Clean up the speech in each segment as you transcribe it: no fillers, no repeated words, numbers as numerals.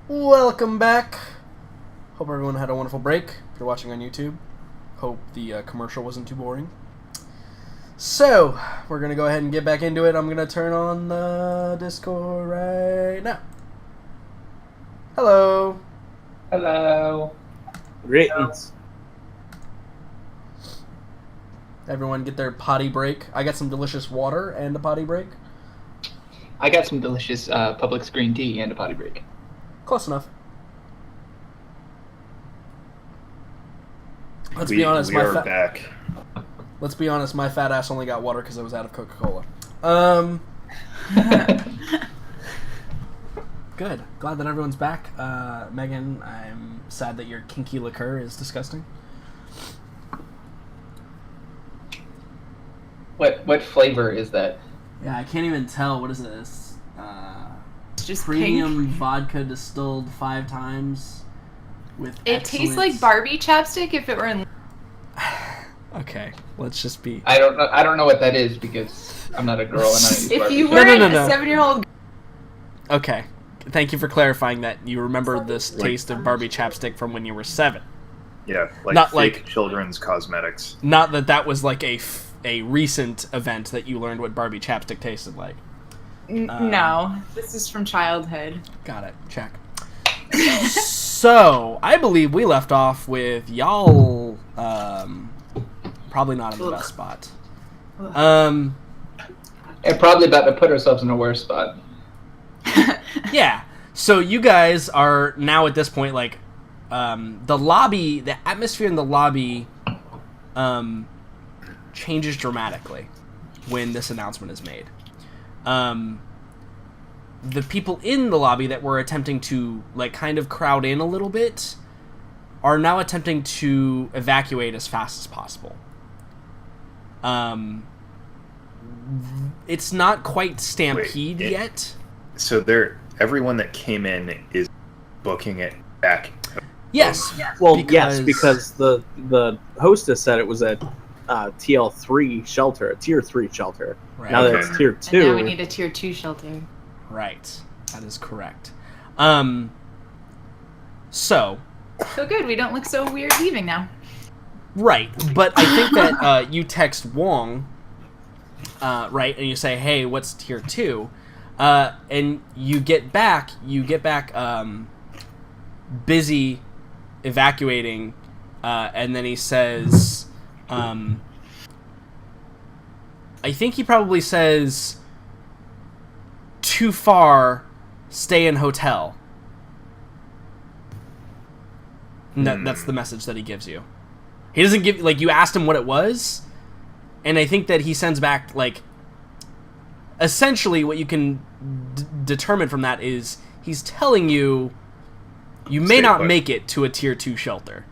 Welcome back. Hope everyone had a wonderful break. If you're watching on YouTube, hope the commercial wasn't too boring. So, we're going to go ahead and get back into it. I'm going to turn on the Discord right now. Hello. Hello. Greetings. Everyone get their potty break. I got some delicious water and a potty break. I got some delicious Publix green tea and a potty break. Close enough. Let's be honest, back. Let's be honest, my fat ass only got water because I was out of Coca-Cola. Good. Glad that everyone's back. Megan, I'm sad that your kinky liqueur is disgusting. What flavor is that? Yeah, I can't even tell. What is this? It's just Premium pink. vodka distilled 5 times with It tastes like Barbie chapstick if it were in. Okay, let's just be... I don't know what that is because I'm not a girl and I use If Barbie. you were No. a 7-year-old. Okay. Thank you for clarifying that you remember this taste of Barbie chapstick from when you were 7. Yeah, like Not fake like- children's cosmetics. Not that was like a recent event that you learned what Barbie chapstick tasted like. No, this is from childhood. Got it. Check. So, I believe we left off with y'all probably not in the best spot. And probably about to put ourselves in a worse spot. Yeah. So you guys are now at this point like the lobby, the atmosphere in the lobby changes dramatically when this announcement is made. The people in the lobby that were attempting to like kind of crowd in a little bit are now attempting to evacuate as fast as possible. It's not quite stampede yet. So everyone that came in is booking it back. Yes. Well, yes, because the hostess said it was a TL3 shelter, a Tier 3 shelter. Right. Now that it's Tier 2... And now we need a Tier 2 shelter. Right. That is correct. So good, we don't look so weird leaving now. right, but I think that you text Wong, right, and you say, "Hey, what's Tier 2?" And you get back busy evacuating, and then he says, I think he probably says, "Too far, stay in hotel." And that's the message that he gives you. He doesn't give, like, you asked him what it was, and I think that he sends back, like, essentially what you can determine from that is he's telling you you may not make it to a Tier 2 shelter.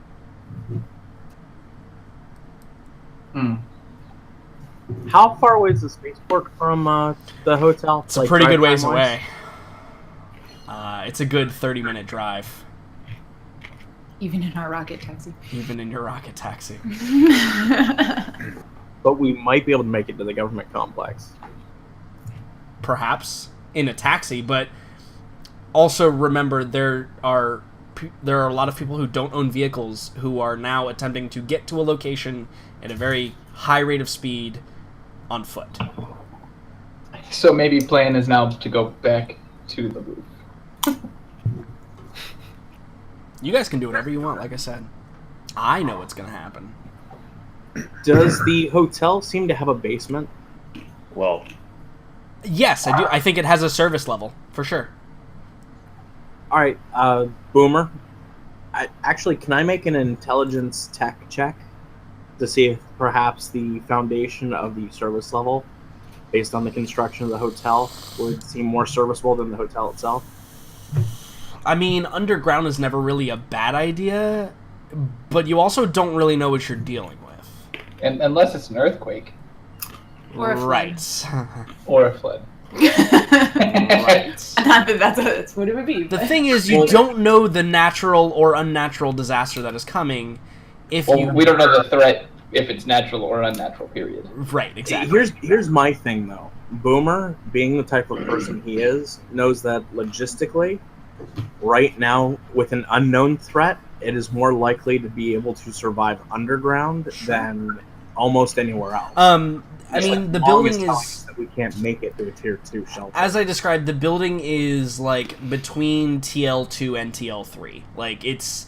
How far away is the spaceport from the hotel? It's a pretty good ways away. It's a good 30-minute drive. Even in our rocket taxi. Even in your rocket taxi. But we might be able to make it to the government complex. Perhaps in a taxi, but also remember there are a lot of people who don't own vehicles who are now attempting to get to a location at a very high rate of speed on foot. So maybe plan is now to go back to the roof. You guys can do whatever you want, like I said. I know what's going to happen. Does the hotel seem to have a basement? Well, yes, I do. I think it has a service level, for sure. All right, Boomer. Actually, can I make an intelligence tech check to see if perhaps the foundation of the service level, based on the construction of the hotel, would seem more serviceable than the hotel itself? I mean, underground is never really a bad idea, but you also don't really know what you're dealing with. And unless it's an earthquake. Or a flood. Right. Or a flood. Right. Not that that's what it would be. The but- thing is, you don't know the natural or unnatural disaster that is coming if you... we don't know the threat if it's natural or unnatural, period. Right, exactly. Here's my thing, though. Boomer, being the type of person he is, knows that logistically, right now, with an unknown threat, it is more likely to be able to survive underground than almost anywhere else. I mean, the Long building telling us is, that we can't make it to a tier 2 shelter. as I described, the building is like between TL2 and TL3. Like it's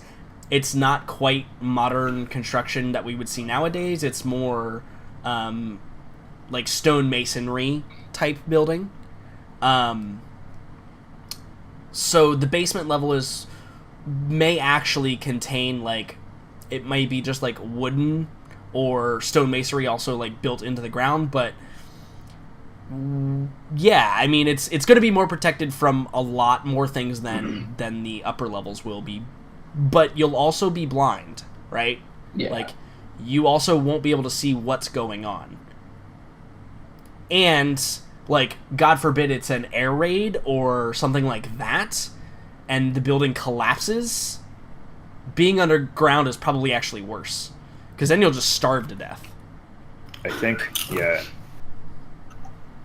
not quite modern construction that we would see nowadays. It's more like stone masonry type building. So the basement level may actually contain, like, it might be just like wooden or stone masonry also like built into the ground, but yeah, I mean it's going to be more protected from a lot more things than the upper levels will be, but you'll also be blind, right? Yeah. Like, you also won't be able to see what's going on. And, like, God forbid it's an air raid or something like that, and the building collapses, being underground is probably actually worse. Because then you'll just starve to death. I think, yeah.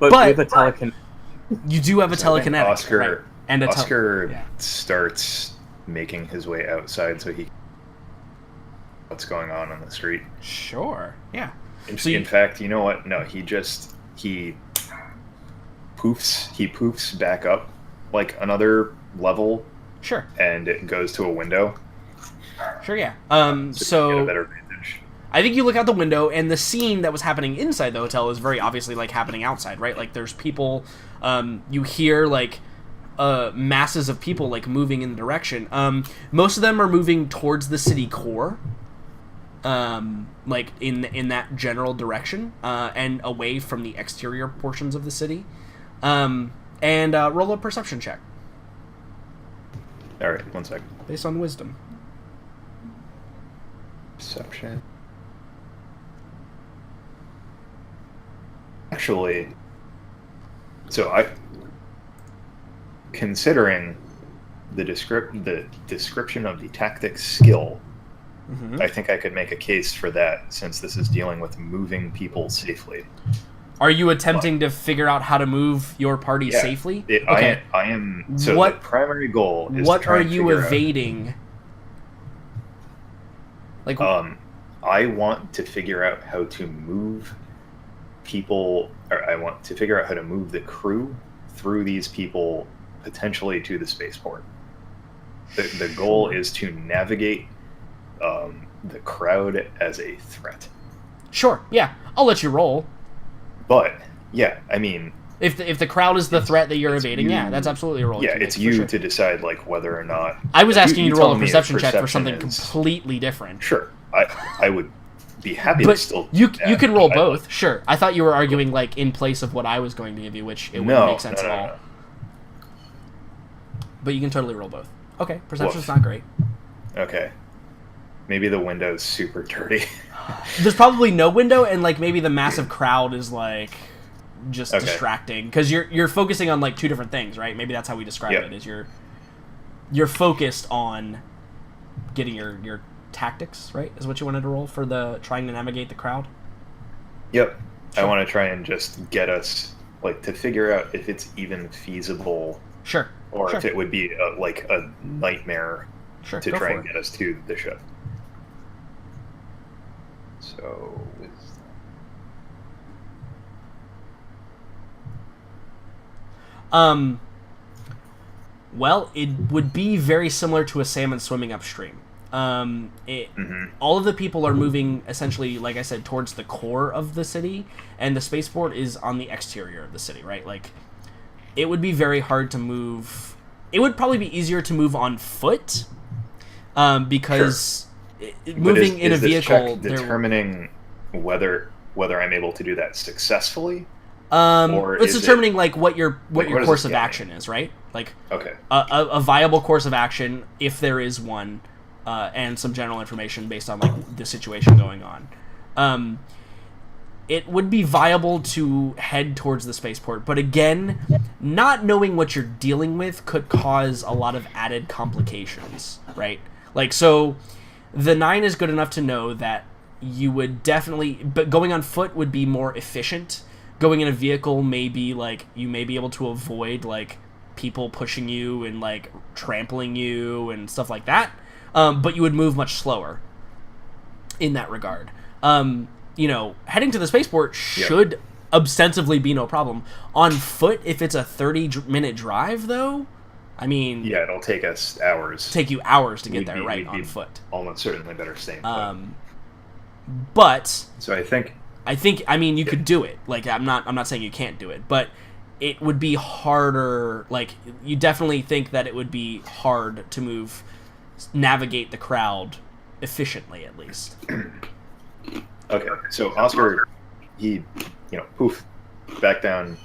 But we have a telekinetic. You do have a telekinetic. Oscar, right? And Oscar starts making his way outside so he what's going on the street. Sure, yeah. In fact, you know what? No, he poofs back up like another level. Sure. And it goes to a window. Sure, yeah. So you get a better vantage. I think you look out the window, and the scene that was happening inside the hotel is very obviously, like, happening outside, right? Like, there's people, you hear, like, masses of people, like, moving in the direction. Most of them are moving towards the city core, like, in that general direction, and away from the exterior portions of the city. And roll a perception check. Alright, 1 second. Based on wisdom. Perception. Actually, considering the description of the tactics skill, I think I could make a case for that, since this is dealing with moving people safely. Are you attempting to figure out how to move your party safely? Okay. I am. So the primary goal is what to try are and you figure evading? Like, I want to figure out how to move people, or I want to figure out how to move the crew through these people potentially to the spaceport. The goal is to navigate the crowd as a threat. Sure, yeah, I'll let you roll. But yeah, I mean, if the crowd is the threat that you're evading, that's absolutely a roll. Yeah, it's you to decide, like, whether or not. I was asking you to roll a perception check for something completely different. Sure, I would be happy to still. You can roll both. Sure, I thought you were arguing, like, in place of what I was going to give you, which it wouldn't make sense at all. No. But you can totally roll both. Okay, perception's not great. Okay. Maybe the window's super dirty. There's probably no window, and, like, maybe the massive crowd is, like, just distracting, because you're focusing on, like, two different things, right? Maybe that's how we describe it. Is you're focused on getting your tactics, right? Is what you wanted to roll for the trying to navigate the crowd. Yep. Sure. I want to try and just get us, like, to figure out if it's even feasible. Sure. Or if it would be like a nightmare to try and get us to the ship. So, well, it would be very similar to a salmon swimming upstream. All of the people are moving, essentially, like I said, towards the core of the city, and the spaceport is on the exterior of the city, right? Like, it would be very hard to move. It would probably be easier to move on foot, because moving in a vehicle. Determining whether I'm able to do that successfully. It's determining like what your course of action is, right? Like, a viable course of action, if there is one, and some general information based on, like, the situation going on. It would be viable to head towards the spaceport, but again, not knowing what you're dealing with could cause a lot of added complications, right? Like, so the 9 is good enough to know that you would definitely, but going on foot would be more efficient. Going in a vehicle may be, like, you may be able to avoid, like, people pushing you and like trampling you and stuff like that. But you would move much slower in that regard. Heading to the spaceport should ostensibly be no problem. On foot, if it's a 30-minute drive, though, I mean... Yeah, it'll take us hours. Take you hours to get there, right, on foot. Almost certainly better staying put. But... So I think, you could do it. Like, I'm not saying you can't do it, but it would be harder. Like, you definitely think that it would be hard to navigate the crowd efficiently, at least. Okay, so Oscar, he, poof, back down,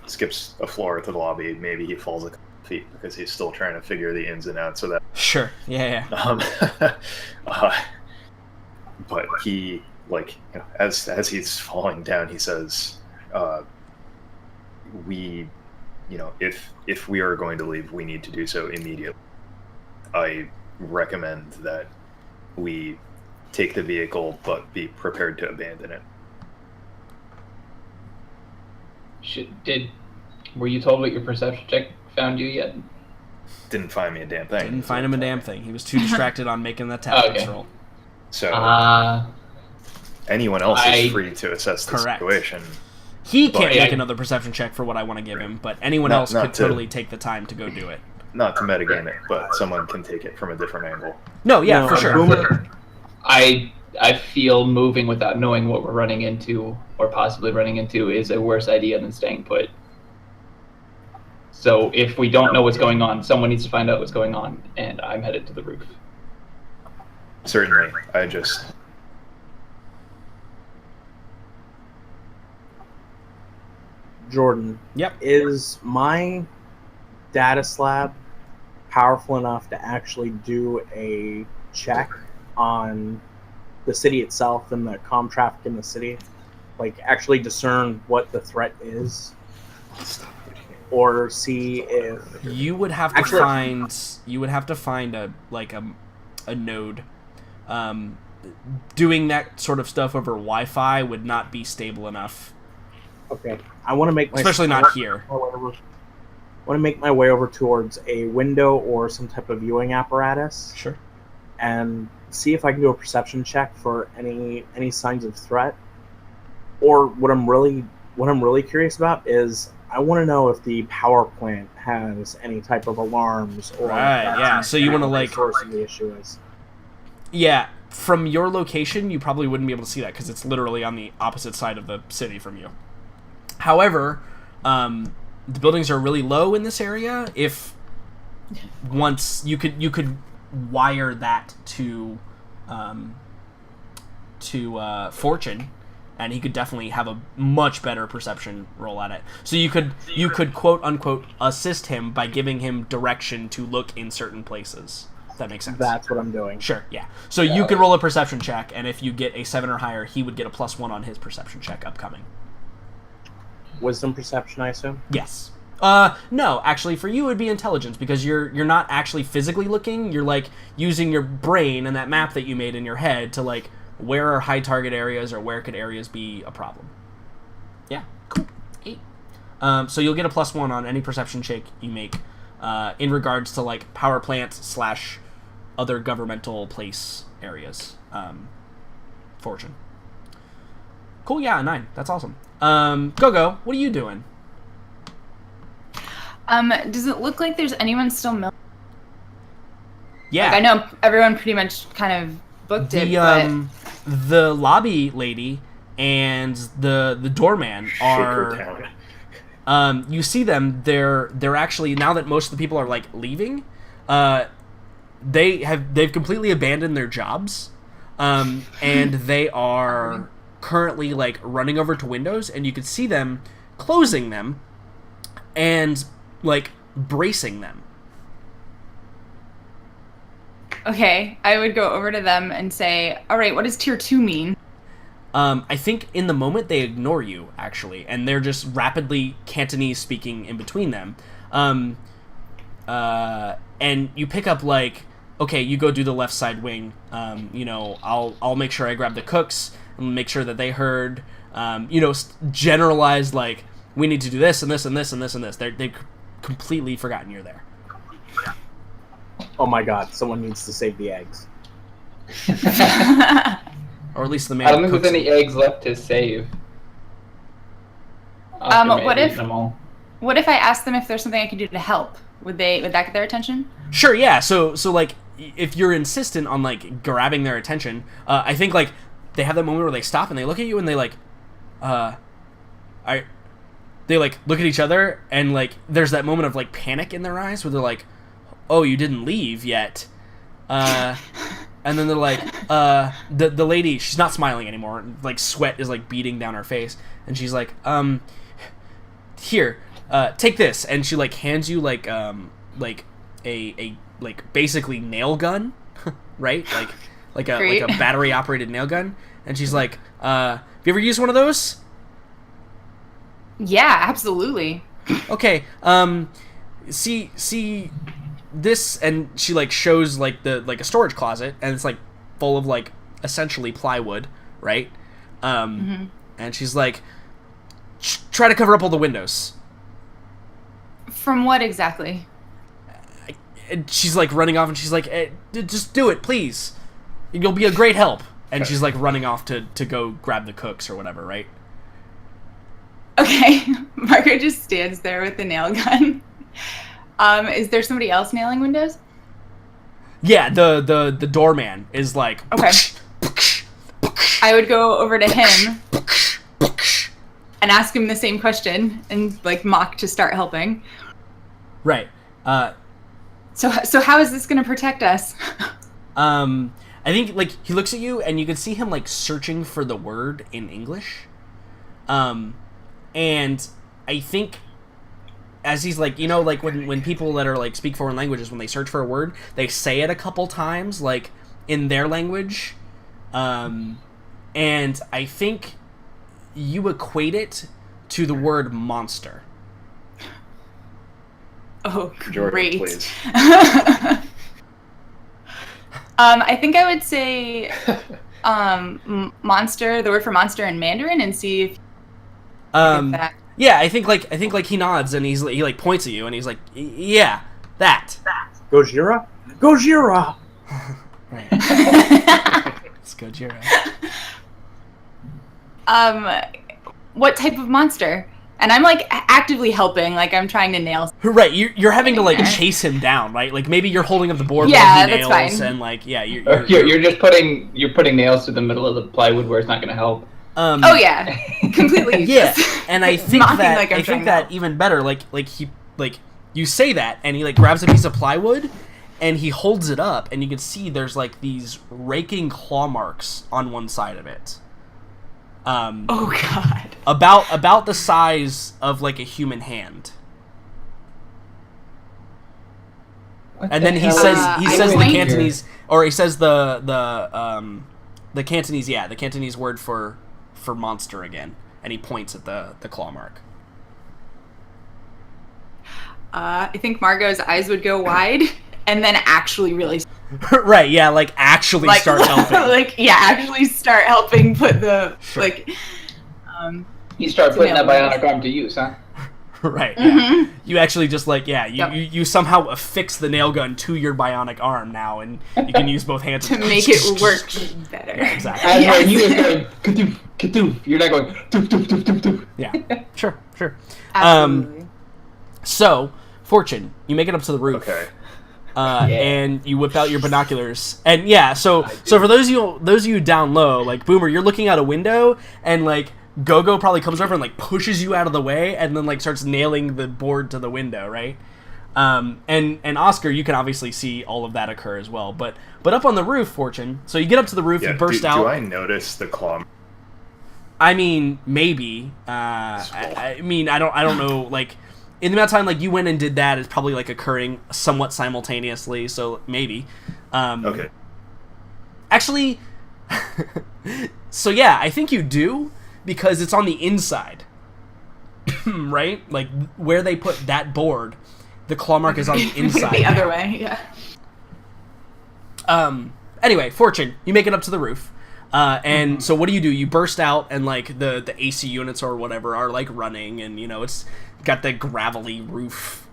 skips a floor to the lobby. Maybe he falls a couple feet because he's still trying to figure the ins and outs of that. Sure, yeah. But he, as he's falling down, he says, if we are going to leave, we need to do so immediately. I recommend that we take the vehicle, but be prepared to abandon it. Were you told what your perception check found you yet? Didn't find me a damn thing. Didn't find him a damn thing. He was too distracted on making that tactics roll. So anyone else is free to assess the situation. He can't make another perception check for what I want to give him, but anyone else could totally take the time to go do it. Not to metagame it, but someone can take it from a different angle. No, yeah, for sure. I feel moving without knowing what we're running into, or possibly running into, is a worse idea than staying put. So if we don't know what's going on, someone needs to find out what's going on, and I'm headed to the roof. Certainly. Jordan. Yep. Is my data slab powerful enough to actually do a check on the city itself and the comm traffic in the city? Like, actually discern what the threat is? Or see if... You would have to find a node. Doing that sort of stuff over Wi-Fi would not be stable enough. Okay. I want to make my... Especially not here. I want to make my way over towards a window or some type of viewing apparatus. Sure. And see if I can do a perception check for any signs of threat. Or what I'm really curious about is I want to know if the power plant has any type of alarms or so you want to the source of the issue is. Yeah, from your location you probably wouldn't be able to see that because it's literally on the opposite side of the city from you. However, the buildings are really low in this area. If once you could wire that to Fortune, and he could definitely have a much better perception roll at it. So you could quote unquote assist him by giving him direction to look in certain places. If that makes sense. That's what I'm doing. Sure, yeah. So you could roll a perception check, and if you get a 7 or higher, he would get a +1 on his perception check upcoming. Wisdom perception, I assume? Yes. No, actually, for you it would be intelligence, because you're not actually physically looking. You're like using your brain and that map that you made in your head to like where are high target areas or where could areas be a problem. Yeah, cool. 8. So you'll get a +1 on any perception check you make in regards to like power plants / other governmental place areas. Fortune. Cool. Yeah, 9. That's awesome. Go. What are you doing? Does it look like there's anyone still milking? Yeah. Like, I know everyone pretty much kind of booked it, but... The lobby lady and the doorman are... you see them, they're actually, now that most of the people are, like, leaving, they've completely abandoned their jobs, and they are currently, like, running over to windows, and you can see them closing them and, like, bracing them. Okay, I would go over to them and say, all right, what does tier 2 mean? I think in the moment they ignore you, actually, and they're just rapidly Cantonese speaking in between them. And you pick up, like, okay, you go do the left side wing. I'll make sure I grab the cooks and make sure that they heard, generalized, like, we need to do this and this and this and this and this. They completely forgotten you're there. Oh my god, someone needs to save the eggs. Or at least the man I don't think who there's cooks any them. eggs left to save. Oscar may what have if- eaten them all. What if I asked them if there's something I could do to help? Would that get their attention? Sure, yeah. So like, if you're insistent on like grabbing their attention, I think like they have that moment where they stop and they look at you and they like, they like look at each other and like there's that moment of like panic in their eyes where they're like, oh, you didn't leave yet, and then they're like, the lady, she's not smiling anymore, like sweat is like beating down her face, and she's like, here, take this, and she like hands you like a like basically nail gun, right? Like a battery operated nail gun, and she's like, have you ever used one of those? Yeah, absolutely. Okay, see this, and she like shows like a storage closet, and it's like full of like essentially plywood, right? And she's like, try to cover up all the windows. From what exactly? And she's like running off, and she's like, just do it, please. You'll be a great help. And she's like running off to go grab the cooks or whatever, right? Okay, Marco just stands there with the nail gun. Is there somebody else nailing windows? Yeah, the doorman is like, Okay. I would go over to him and ask him the same question and like mock to start helping. right. So how is this going to protect us? I think like he looks at you and you can see him like searching for the word in English. And I think as he's like, you know, like when people that are like speak foreign languages, when they search for a word, they say it a couple times like in their language. And I think you equate it to the word monster. Oh, Jordan, great. please. I think I would say monster, the word for monster in Mandarin, and see if that. Yeah, I think like he nods and he like points at you and he's like, yeah, that. Gojira? Gojira! Right. Let's go, Jira. What type of monster? And I'm like actively helping, like I'm trying to nail. Right, you're having to like there. chase him down, right? Like maybe you're holding up the board Yeah, while he that's nails, fine. and like yeah, You're just putting nails to the middle of the plywood where it's not going to help. Oh yeah, completely. Yeah, useless. and I think Mocking that like I'm I trying think to that help. even better. Like you say that, and he like grabs a piece of plywood, and he holds it up, and you can see there's like these raking claw marks on one side of it. Oh god. About the size of like a human hand. And then he says I the point- Cantonese, or he says the Cantonese, yeah, the Cantonese word for monster again, and he points at the claw mark. I think Margot's eyes would go wide, and then actually really Right, yeah, like actually start helping. actually start helping put the Sure. You start putting that nail bionic arm to use, huh? Right, yeah. Mhm. You actually just like, yeah, Yep. you somehow affix the nail gun to your bionic arm now, and you can use both hands to make it work better. Yeah, exactly. And Yes. when you was going kadoof, kadoof, you're not going doof, doof, doof, doof, doof. Yeah, sure. Absolutely. So, Fortune, you make it up to the roof. Okay. And you whip out your binoculars, and yeah. So for those of you down low, like Boomer, you're looking out a window, and like Gogo probably comes over and like pushes you out of the way, and then like starts nailing the board to the window, right? And Oscar, you can obviously see all of that occur as well. But up on the roof, Fortune. So you get up to the roof, Yeah, you burst do out. I notice the claw? I mean, maybe. I mean, I don't know. Like, in the amount of time like you went and did that, it's probably like occurring somewhat simultaneously. So maybe. Okay. Actually, so yeah, I think you do because it's on the inside, right? Like where they put that board, the claw mark is on the inside. the other way, yeah. Anyway, Fortune, you make it up to the roof. And so what do? You burst out, and like the AC units or whatever are like running, and you know it's got the gravelly roof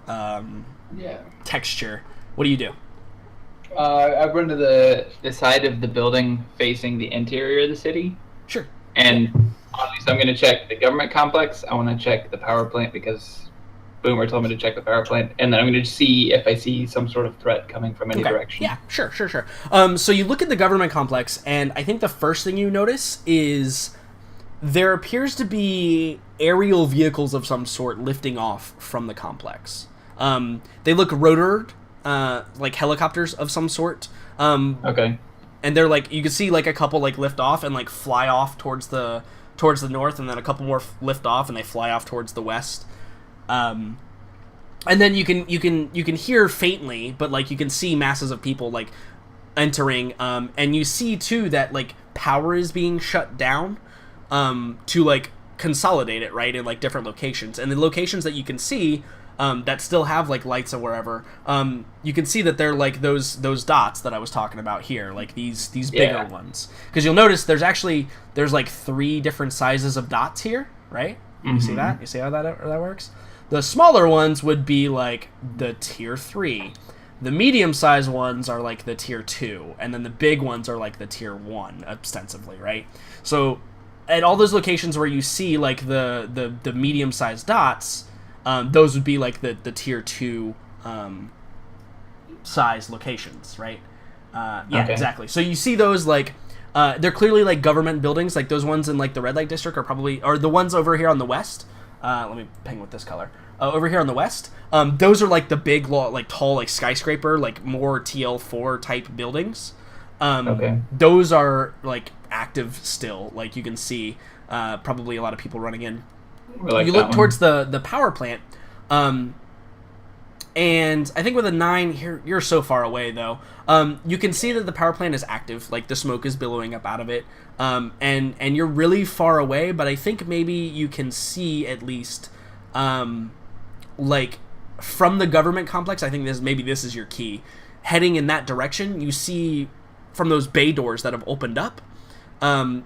texture. What do you do? I run to the side of the building facing the interior of the city. Sure. And obviously, I'm going to check the government complex. I want to check the power plant because Boomer told me to check the power plant. And then I'm going to see if I see some sort of threat coming from any direction. Yeah, sure. So you look at the government complex, and I think the first thing you notice is there appears to be aerial vehicles of some sort lifting off from the complex. They look rotored, like helicopters of some sort. Okay. And they're like, you can see like a couple like lift off and like fly off towards the north, and then a couple more lift off and they fly off towards the west. And then you can hear faintly, but like you can see masses of people like entering. And you see too that like power is being shut down, to like consolidate it, right, in like different locations. And the locations that you can see, that still have like lights or wherever, you can see that they're like those dots that I was talking about here, like these bigger ones. Because you'll notice there's like 3 different sizes of dots here, right? You see that? You see how that works? The smaller ones would be like the tier 3. The medium-sized ones are like the tier 2, and then the big ones are like the tier 1, ostensibly, right? So at all those locations where you see like the medium-sized dots, those would be like the tier 2 size locations, right? Okay. Exactly. So you see those like they're clearly like government buildings. Like those ones in like the red light district are the ones over here on the west. Let me ping with this color. Over here on the west, those are like the big, like tall, like skyscraper, like more TL4 type buildings. Those are like active still. Like you can see probably a lot of people running in. You look towards the power plant, and I think with a 9, you're so far away though. You can see that the power plant is active, like the smoke is billowing up out of it, and you're really far away. But I think maybe you can see at least, like from the government complex. I think this is your key. Heading in that direction, you see from those bay doors that have opened up,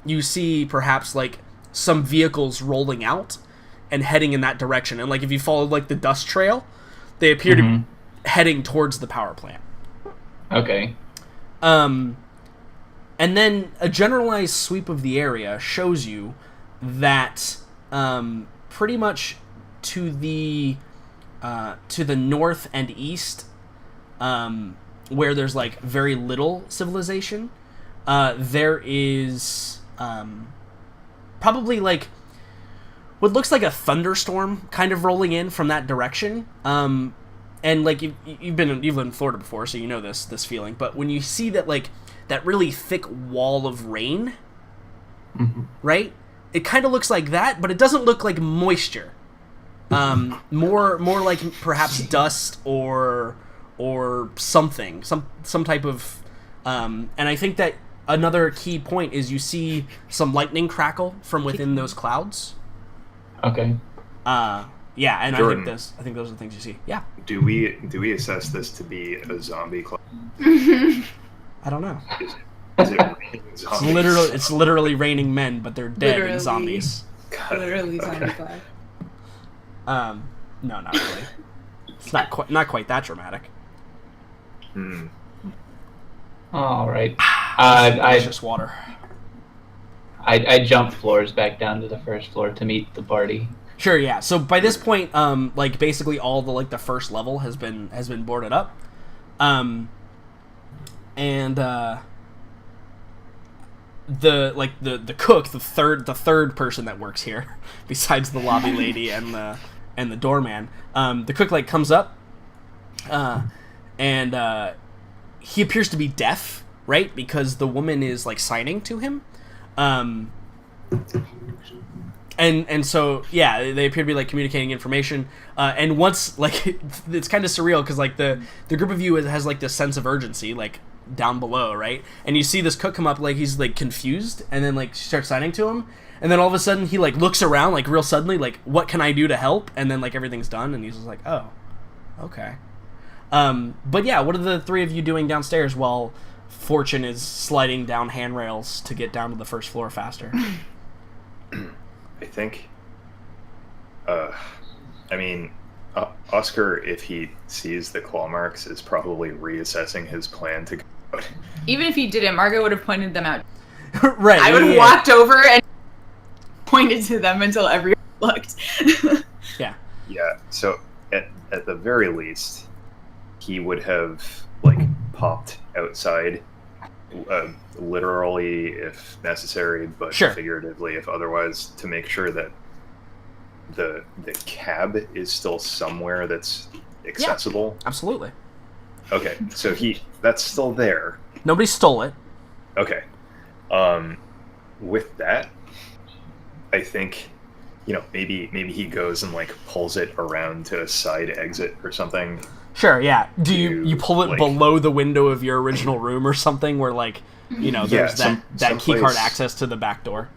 you see perhaps like some vehicles rolling out and heading in that direction. And like if you follow like the dust trail, they appear to be heading towards the power plant. Okay. And then a generalized sweep of the area shows you that pretty much to the north and east, where there's like very little civilization, there is probably like what looks like a thunderstorm kind of rolling in from that direction. And like you've lived in Florida before, so you know this feeling. But when you see that like that really thick wall of rain, right? It kind of looks like that, but it doesn't look like moisture. More like perhaps dust or something, some type of. And I think that another key point is you see some lightning crackle from within those clouds. Okay. Yeah, and Jordan, I think those are the things you see. Yeah. Do we assess this to be a zombie cloud? I don't know. Is it raining zombies? It's literally raining men, but they're dead and zombies. Literally zombie cloud. No, not really. It's not quite that dramatic. All right. It's just water. I jumped floors back down to the first floor to meet the party. Sure, yeah. So by this point, like basically all the like the first level has been boarded up, and the cook, the third person that works here, besides the lobby lady and the doorman, the cook like comes up, and he appears to be deaf, right? Because the woman is like signing to him. And so yeah, they appear to be like communicating information. And once like it's kind of surreal because like the group of you has like this sense of urgency like down below, right? And you see this cook come up like he's like confused, and then like she starts signing to him, and then all of a sudden he like looks around like real suddenly like what can I do to help? And then like everything's done, and he's just like, oh, okay. But yeah, what are the three of you doing downstairs while Fortune is sliding down handrails to get down to the first floor faster? I think, I mean, Oscar, if he sees the claw marks, is probably reassessing his plan to go out. Even if he didn't, Margot would have pointed them out. Right. I would have walked over and pointed to them until everyone looked. Yeah. Yeah, so at the very least, he would have, like, popped outside, literally if necessary, but Sure. figuratively if otherwise, to make sure that the cab is still somewhere that's accessible. Yeah, absolutely. Okay, so that's still there. Nobody stole it. Okay. With that, I think, maybe he goes and, like, pulls it around to a side exit or something. Sure, yeah. Do you pull it like, below the window of your original room or something where, like, there's that key card access to the back door?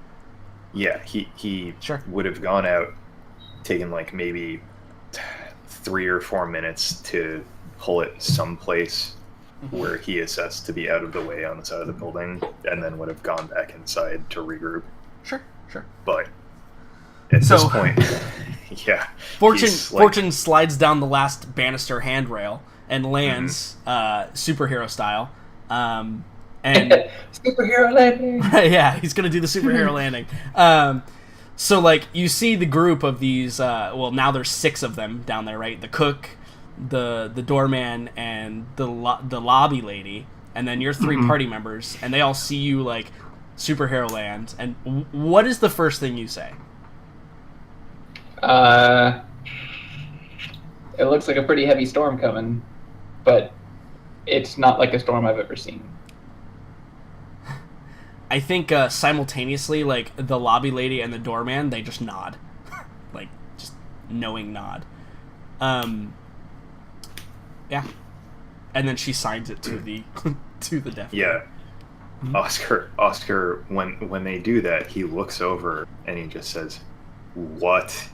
Yeah, he Sure. would have gone out, taken, like, maybe 3 or 4 minutes to pull it someplace where he assessed to be out of the way on the side of the building, and then would have gone back inside to regroup. Sure. But at this point, yeah. Fortune slides down the last banister handrail and lands, superhero style. And superhero landing. yeah, he's gonna do the superhero landing. So, like, you see the group of these. Now there's 6 of them down there, right? The cook, the doorman, and the lobby lady, and then your 3 party members, and they all see you, like, superhero land. And what is the first thing you say? It looks like a pretty heavy storm coming, but it's not like a storm I've ever seen. I think simultaneously, like, the lobby lady and the doorman, they just nod. Like, just knowing nod. Yeah. And then she signs it to the to the deaf. Yeah. Oscar, when they do that, he looks over and he just says, "What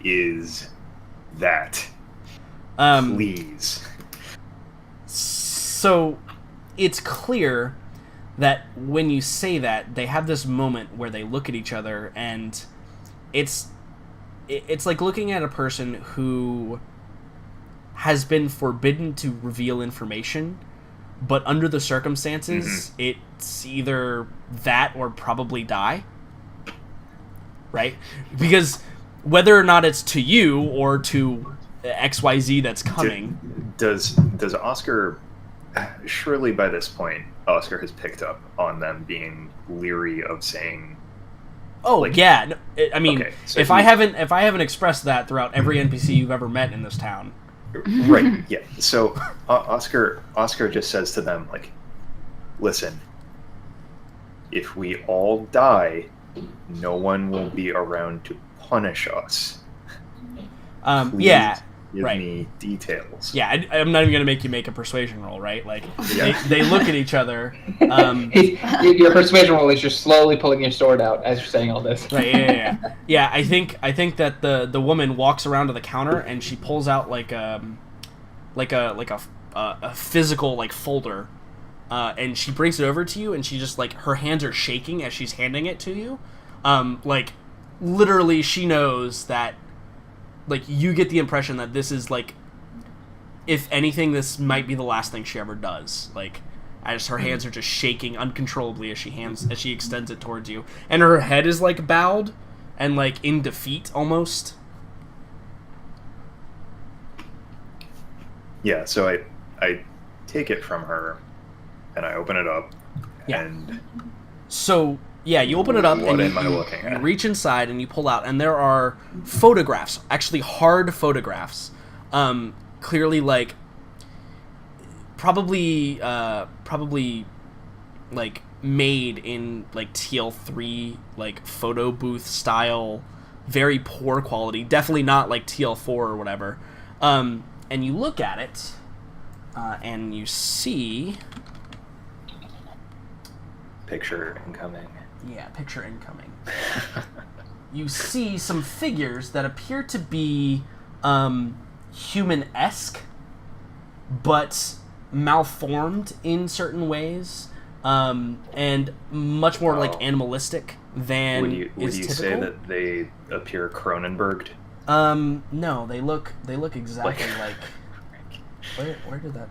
is that? Please." So it's clear that when you say that, they have this moment where they look at each other, and it's like looking at a person who has been forbidden to reveal information, but under the circumstances, it's either that or probably die. Right? Because whether or not it's to you or to XYZ that's coming... Does Oscar... Surely by this point, Oscar has picked up on them being leery of saying... Oh, like, yeah. No, I mean, okay, so if I haven't expressed that throughout every NPC you've ever met in this town... Right, yeah. So Oscar just says to them, like, "Listen, if we all die, no one will be around to punish us. Please give me details." Yeah, I'm not even going to make you make a persuasion roll, right? Like, they look at each other. Your persuasion roll is just slowly pulling your sword out as you're saying all this. Right, yeah. Yeah, I think that the woman walks around to the counter and she pulls out like a physical, like, folder, and she brings it over to you, and she just, like, her hands are shaking as she's handing it to you. Like, literally, she knows that, like, you get the impression that this is, like, if anything, this might be the last thing she ever does. Like, as her hands are just shaking uncontrollably as she extends it towards you, and her head is, like, bowed and, like, in defeat almost. Yeah, so I take it from her and I open it up. Yeah. And so, yeah, you open it up and you reach inside and you pull out, and there are photographs, actually hard photographs, clearly, like, probably like made in, like, TL3, like, photo booth style, very poor quality, definitely not like TL4 or whatever. And you look at it, and you see... Picture incoming. Yeah, picture incoming. You see some figures that appear to be human-esque, but malformed in certain ways, and much more like animalistic than would is you typical. say that they appear Cronenberged? No, they look exactly like. Where did that?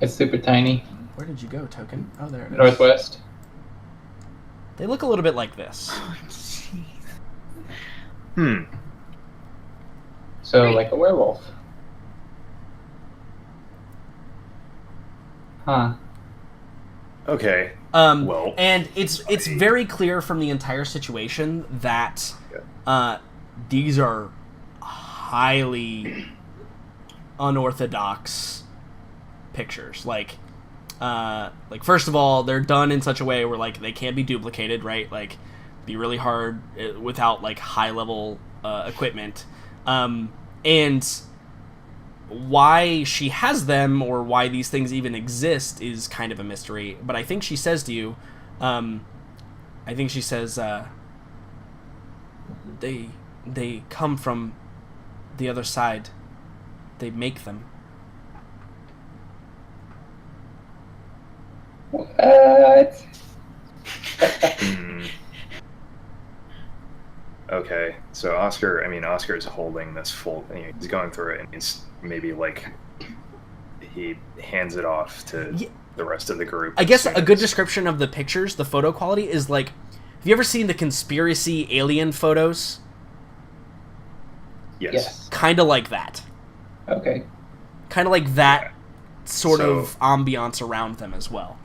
It's super tiny. Where did you go, Token? Oh, there it is. Northwest. They look a little bit like this. So like a werewolf. Huh. Okay. Well, and it's very clear from the entire situation that these are highly unorthodox pictures. Like first of all, they're done in such a way where like they can't be duplicated, right? Like, be really hard without like high level equipment. And why she has them or why these things even exist is kind of a mystery. But I think she says to you, they come from the other side. They make them. What? Okay, so Oscar is holding this full thing. He's going through it, and he's maybe like he hands it off to the rest of the group. I guess a good description of the pictures, the photo quality, is like, have you ever seen the conspiracy alien photos? Yes. Kind of like that. Okay. Kind of like that sort of ambiance around them as well.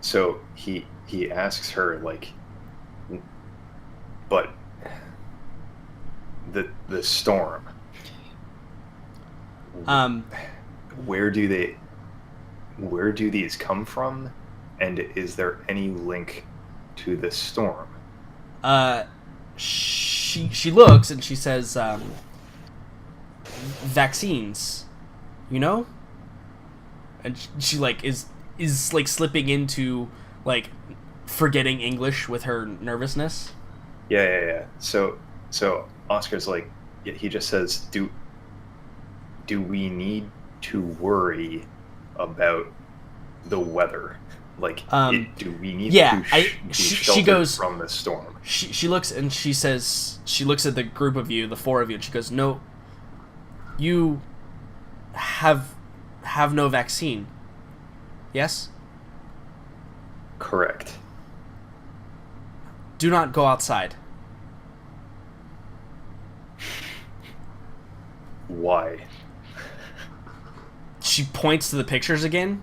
So he asks her, like, but the storm. Where do these come from? And is there any link to the storm? She looks and she says, vaccines, you know? And she like is like slipping into like forgetting English with her nervousness. Yeah. So Oscar's like, he just says, do we need to worry about the weather? Like, do we need to be she goes from the storm? She looks and she says, she looks at the group of you, the four of you, and she goes, no, you have no vaccine. Yes? Correct. Do not go outside. Why? She points to the pictures again.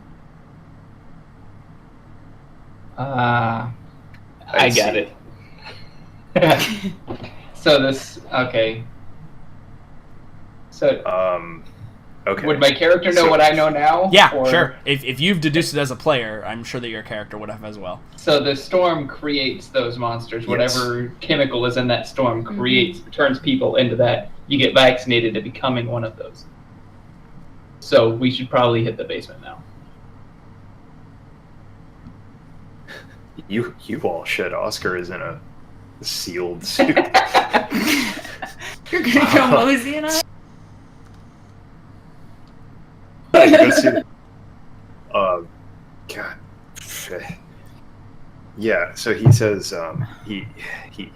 I got it. So this, okay. So, okay. would my character know what I know now? Yeah, or... sure. If you've deduced it as a player, I'm sure that your character would have as well. So the storm creates those monsters. Whatever chemical is in that storm turns people into that. You get vaccinated to becoming one of those. So we should probably hit the basement now. You all should. Oscar is in a sealed suit. You're gonna go mosey and I. God. Yeah. So he says he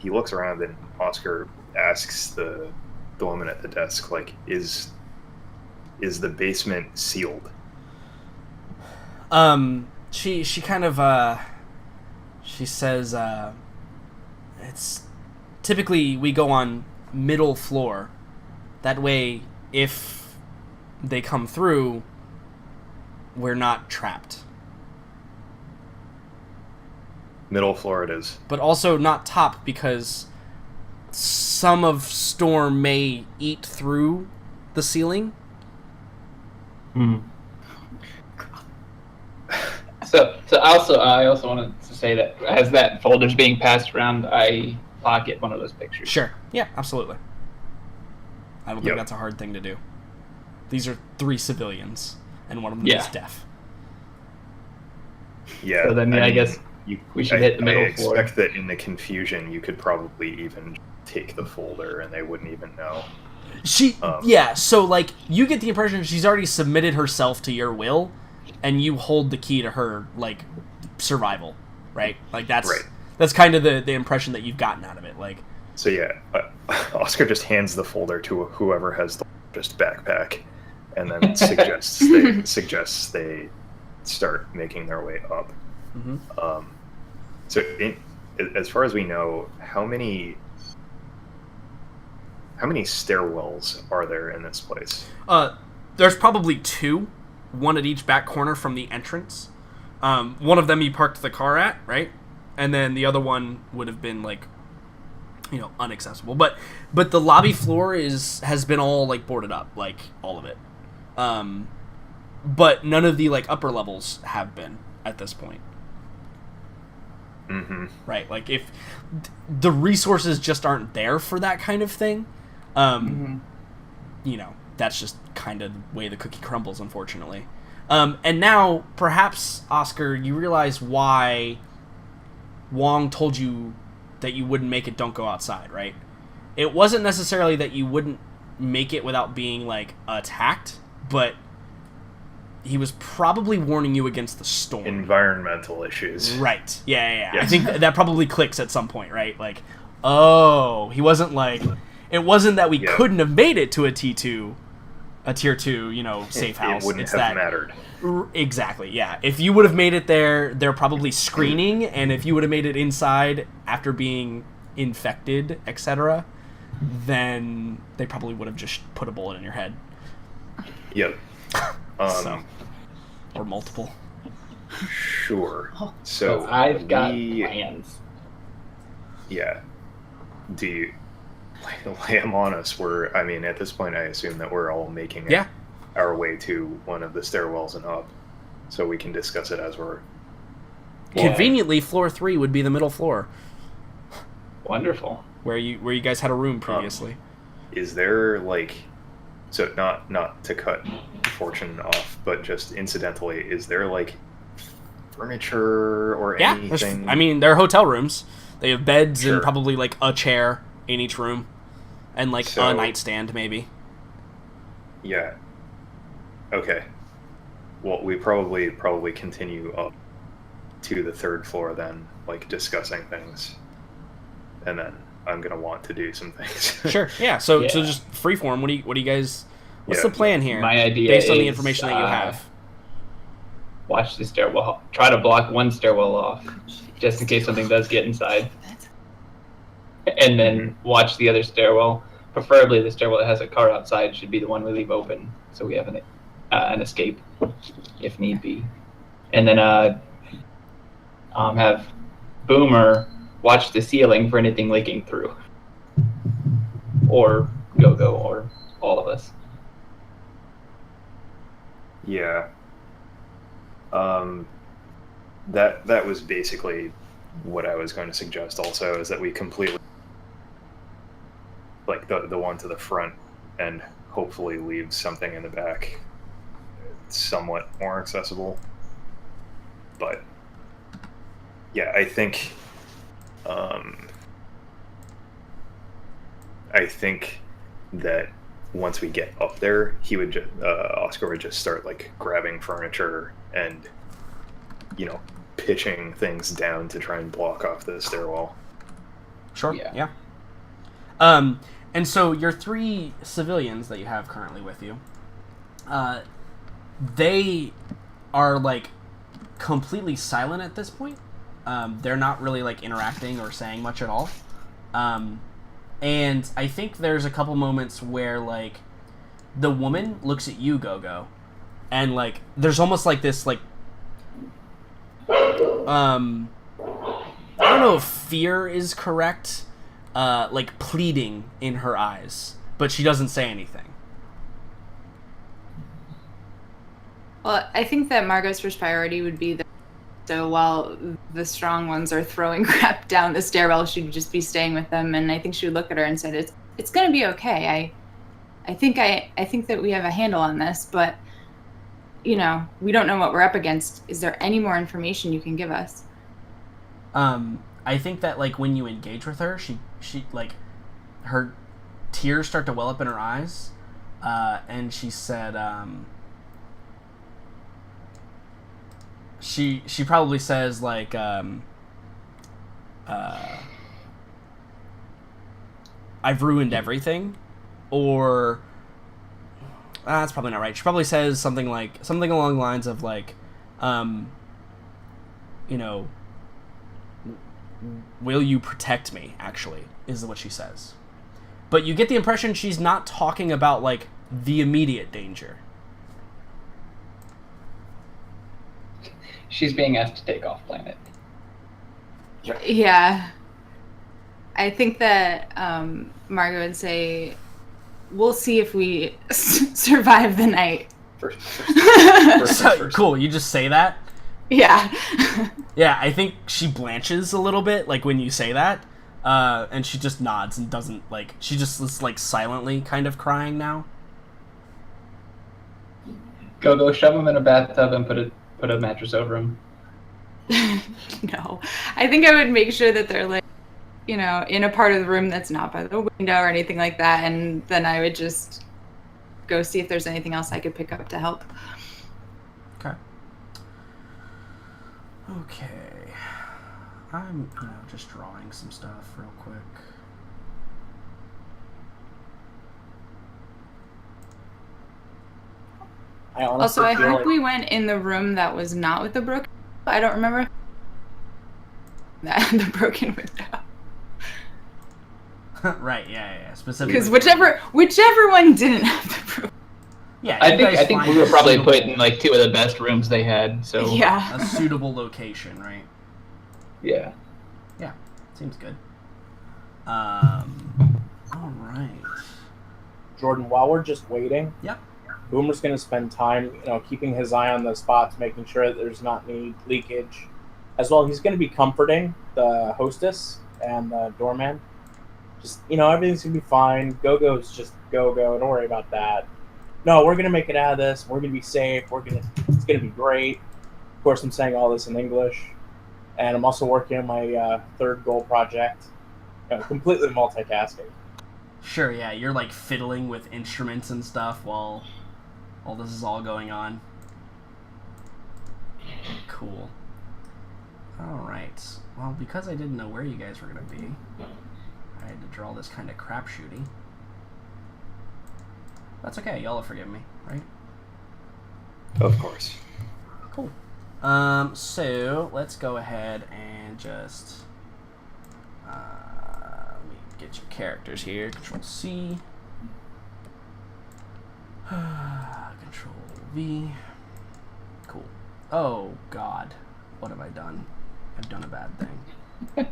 looks around and Oscar asks the woman at the desk, like, is the basement sealed? She kind of she says it's typically we go on middle floor. That way, if they come through, we're not trapped. Middle floor it is. But also not top, because some of storm may eat through the ceiling. So I also wanted to say that as that folder's being passed around, I pocket one of those pictures. Sure. Yeah, absolutely. I don't think that's a hard thing to do. These are 3 civilians, and one of them is deaf. Yeah. So then I guess we should hit the middle floor. I expect that in the confusion, you could probably even take the folder, and they wouldn't even know. So, like, you get the impression she's already submitted herself to your will, and you hold the key to her, like, survival, right? Like, that's kind of the impression that you've gotten out of it. Like, So yeah, Oscar just hands the folder to whoever has the largest backpack, and then suggests they start making their way up. Mm-hmm. So as far as we know, how many stairwells are there in this place? There's probably 2, one at each back corner from the entrance. One of them you parked the car at, right? And then the other one would have been like, unaccessible. But the lobby floor has been all like boarded up, like all of it. But none of the like upper levels have been at this point. Mm-hmm. Right, like if the resources just aren't there for that kind of thing, that's just kind of the way the cookie crumbles, unfortunately. And now, perhaps, Oscar, you realize why Wong told you that you wouldn't make it, don't go outside, right? It wasn't necessarily that you wouldn't make it without being, like, attacked, but he was probably warning you against the storm. Environmental issues. Right. Yeah. Yes. I think that probably clicks at some point, right? Like, oh, he wasn't like... It wasn't that we couldn't have made it to a tier 2, safe house. It wouldn't have mattered. Exactly, yeah. If you would have made it there, they're probably screening, and if you would have made it inside after being infected, etc., then they probably would have just put a bullet in your head. Yep. Or multiple. Sure. So I've got plans. Yeah. Do you lay them on us? At this point, I assume that we're all making our way to one of the stairwells and up, so we can discuss it as we're... Conveniently, floor 3 would be the middle floor. Wonderful. Where you guys had a room previously. Is there, so not to cut Fortune off, but just incidentally, is there, furniture or anything? There are hotel rooms. They have beds Sure. and probably, a chair in each room. And, a nightstand, maybe. Yeah. Okay. Well, we probably continue up to the 3rd floor then, discussing things. And then I'm gonna want to do some things. Sure. Yeah. So just freeform. What do you guys? What's the plan here? My idea based on the is, information that you have. Watch the stairwell. Try to block one stairwell off, just in case something does get inside. And then watch the other stairwell. Preferably the stairwell that has a car outside should be the one we leave open, so we have an escape if need be. And then have Boomer watch the ceiling for anything leaking through, or Go-Go, or all of us. Yeah. That was basically what I was going to suggest also, is that we completely the one to the front and hopefully leave something in the back somewhat more accessible. But yeah, I think that once we get up there, Oscar would just start grabbing furniture and pitching things down to try and block off the stairwell. Sure. Yeah. And so your 3 civilians that you have currently with you, they are completely silent at this point. They're not really interacting or saying much at all. And I think there's a couple moments where the woman looks at you, Go-Go, and there's almost this I don't know if fear is correct, pleading in her eyes, but she doesn't say anything. Well, I think that Margot's first priority would be so while the strong ones are throwing crap down the stairwell, she'd just be staying with them, and I think she would look at her and said, "It's going to be okay. I think that we have a handle on this, but we don't know what we're up against. Is there any more information you can give us?" I think that when you engage with her, she her tears start to well up in her eyes, and she said, she probably says I've ruined everything, or that's probably not right. She probably says something along the lines of like, you know, will you protect me? Actually, is what she says. But you get the impression she's not talking about like the immediate danger. She's being asked to take off planet. Yeah. I think that Margot would say, we'll see if we survive the night. First. Cool, you just say that? Yeah. Yeah, I think she blanches a little bit, like, when you say that. And she just nods and doesn't, like, she just is, like, silently kind of crying now. Go shove him in a bathtub and put a mattress over him. No. I think I would make sure that they're, like, you know, in a part of the room that's not by the window or anything like that, and then I would just go see if there's anything else I could pick up to help. Okay. I'm, just drawing some stuff real quick. Also, I hope we went in the room that was not with the broken. I don't remember that the broken window. Right, yeah, specifically. Because whichever one didn't have the broken. Yeah, I think we were probably put in like two of the best rooms they had. So yeah, a suitable location, right? Yeah. Yeah, seems good. All right. Jordan, while we're just waiting, Yep. Boomer's going to spend time, keeping his eye on the spots, making sure that there's not any leakage. As well, he's going to be comforting the hostess and the doorman. Just, everything's going to be fine. Go-Go's just go-go. Don't worry about that. No, we're going to make it out of this. We're going to be safe. It's going to be great. Of course, I'm saying all this in English. And I'm also working on my third goal project. Completely multitasking. Sure, yeah, you're like fiddling with instruments and stuff while this is all going on. Cool. Alright. Well, because I didn't know where you guys were going to be, I had to draw this kind of crapshooty. That's okay, y'all have forgiven me, right? Of course. Cool. So, let's go ahead and just... let me get your characters here. Control C. Control V. Cool. Oh, God. What have I done? I've done a bad thing.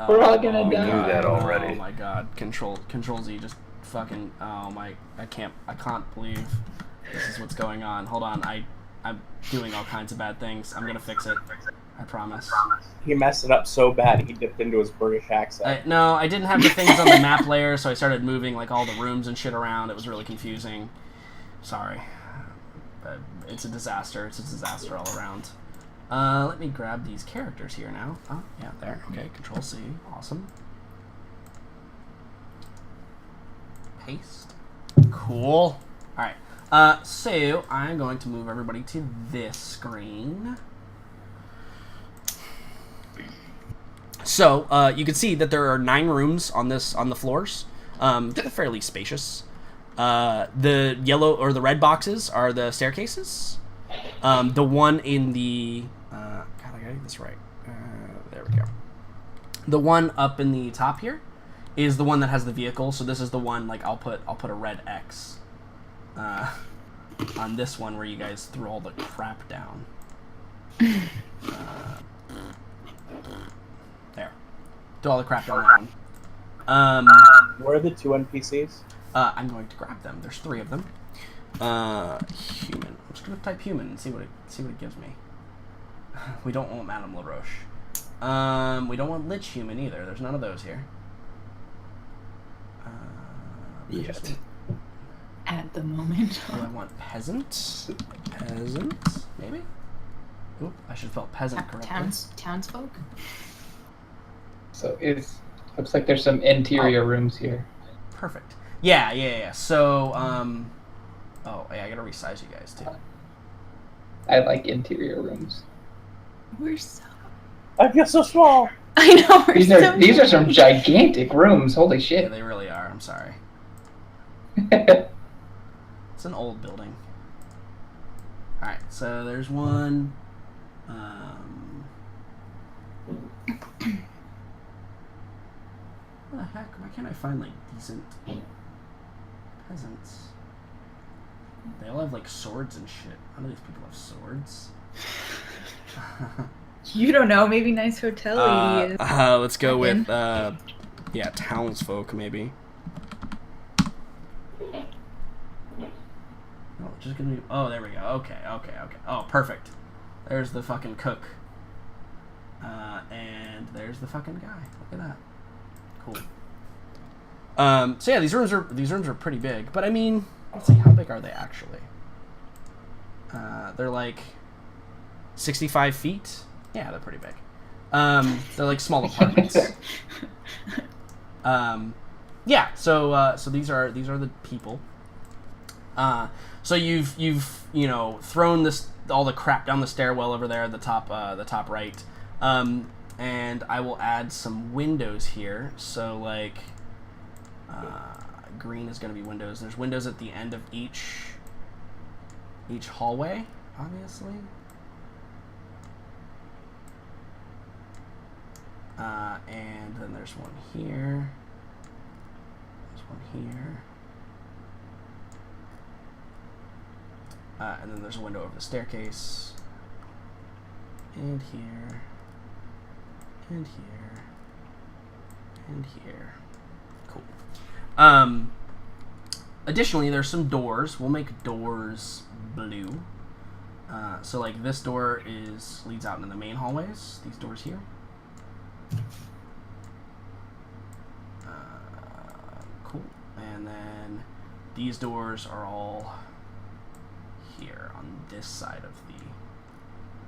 We're all gonna die. We knew that already. Oh my God. Control Z just fucking... Oh my... I can't believe this is what's going on. Hold on. I'm doing all kinds of bad things. I'm gonna fix it. I promise. He messed it up so bad he dipped into his British accent. No, I didn't have the things on the map layer, so I started moving like all the rooms and shit around. It was really confusing. Sorry. It's a disaster. It's a disaster all around. Let me grab these characters here now. Oh, yeah, there. Okay, Control C. Awesome. Paste. Cool. Alright. So, I'm going to move everybody to this screen. So, you can see that there are 9 rooms on the floors. They're fairly spacious. The yellow or the red boxes are the staircases. The one in the... God, I gotta get this right. There we go. The one up in the top here is the one that has the vehicle. So this is the one, like, I'll put a red X on this one where you guys threw all the crap down. There. Do all the crap down that one. Where are the 2 NPCs? I'm going to grab them. There's 3 of them. Human. I'm just gonna type human and see what it gives me. We don't want Madame LaRoche. We don't want Lich Human either. There's none of those here. Yet. At the moment. Do I want peasant? Peasant, maybe? Oop, I should spell peasant correctly. Townsfolk? So looks like there's some interior rooms here. Perfect. Yeah. So, oh, yeah, I gotta resize you guys, too. I like interior rooms. We're so... I feel so small. I know. We're so These are some gigantic rooms. Holy Yeah, shit. they really are. I'm sorry. It's an old building. Alright, so there's one. What the heck? Why can't I find, like, decent peasants? They all have, like, swords and shit. None of these people have swords. You don't know. Maybe nice hotel lady is. Let's go with, yeah, townsfolk, maybe. Oh, just gonna be. Oh, there we go. Okay. Oh, perfect. There's the fucking cook. And there's the fucking guy. Look at that. Cool. So yeah, these rooms are pretty big, but I mean, let's see, how big are they actually? They're like 65 feet. Yeah, they're pretty big. They're like small apartments. Yeah. So these are the people. So you've thrown all the crap down the stairwell over there at the top right. And I will add some windows here. So like green is going to be windows. There's windows at the end of each hallway, obviously. And then there's one here. There's one here. And then there's a window over the staircase. And here. And here. And here. Cool. Additionally, there's some doors. We'll make doors blue. So like this door leads out into the main hallways. These doors here. Cool. And then these doors are all here on this side of the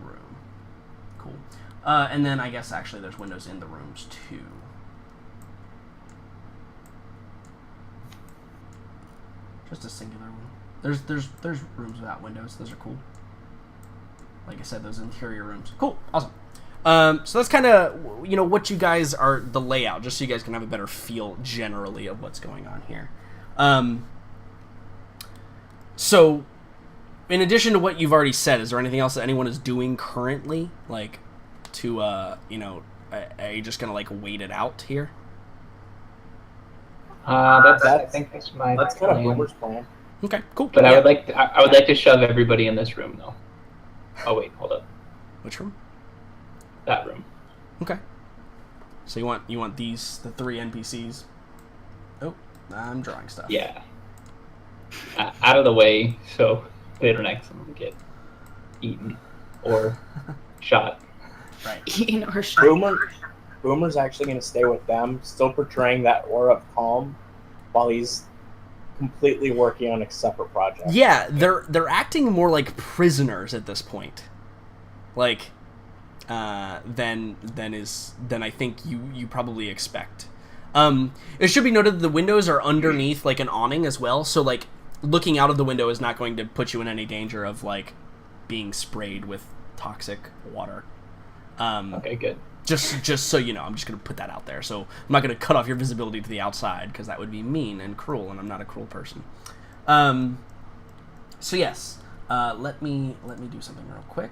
room. Cool. And then I guess actually there's windows in the rooms too. Just a singular one. There's rooms without windows. Those are cool. Like I said, those interior rooms. Cool. Awesome. So that's kind of, what you guys are, the layout, just so you guys can have a better feel generally of what's going on here. So in addition to what you've already said, is there anything else that anyone is doing currently? Like, to, are you just going to, like, wait it out here? I think that's my That's kind of Boomer's plan. Okay, cool. But yeah. I would like to shove everybody in this room, though. Oh, wait, hold up. Which room? That room. Okay. So you want the 3 NPCs? Oh, I'm drawing stuff. Yeah. Out of the way, so they don't accidentally get eaten or shot. Right. Eaten or shot. Boomer's actually going to stay with them, still portraying that aura of calm, while he's completely working on a separate project. Yeah, they're acting more like prisoners at this point. Like, than I think you probably expect. It should be noted that the windows are underneath like an awning as well, so like looking out of the window is not going to put you in any danger of like being sprayed with toxic water. Okay, good. Just so you know, I'm just going to put that out there. So I'm not going to cut off your visibility to the outside because that would be mean and cruel, and I'm not a cruel person. So yes, let me do something real quick.